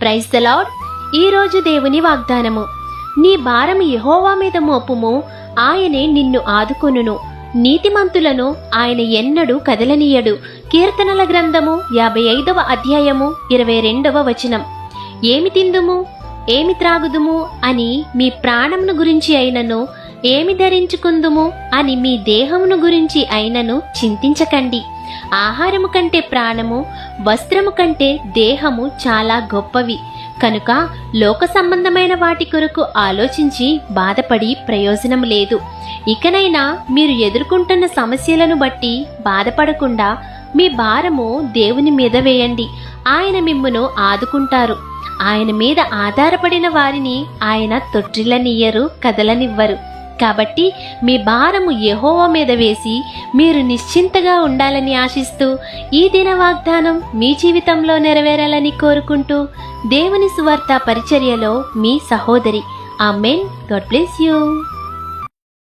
Praise the lord. ఈరోజు దేవుని వాగ్దానము. నీ భారము యెహోవా మీద మోపుము, ఆయనే నిన్ను ఆదుకొనును. నీతిమంతులను ఆయన ఎన్నడూ కదలనీయడు. కీర్తనల గ్రంథము 55వ అధ్యాయము 22వ వచనం. ఏమి తిందుము, ఏమి త్రాగుదుము అని మీ ప్రాణమును గురించి అయినను, ఏమి ధరించుకుందుము అని మీ దేహమును గురించి అయినను చింతించకండి. ఆహారము కంటే ప్రాణము, వస్త్రము కంటే దేహము చాలా గొప్పవి. కనుక లోక సంబంధమైన వాటి కొరకు ఆలోచించి బాధపడి ప్రయోజనం లేదు. ఇకనైనా మీరు ఎదుర్కొంటున్న సమస్యలను బట్టి బాధపడకుండా మీ భారము దేవుని మీద వేయండి. ఆయన మిమ్మును ఆదుకుంటారు. ఆయన మీద ఆధారపడిన వారిని ఆయన తొట్టిల్లనియ్యరు, కదలనివ్వరు. కాబట్టి మీ భారము యెహోవా మీద వేసి మీరు నిశ్చింతగా ఉండాలని ఆశిస్తూ ఈ దిన వాగ్దానం మీ జీవితంలో నెరవేరాలని కోరుకుంటూ దేవుని సువార్త పరిచర్యలో మీ సహోదరి. ఆమేన్. God bless you.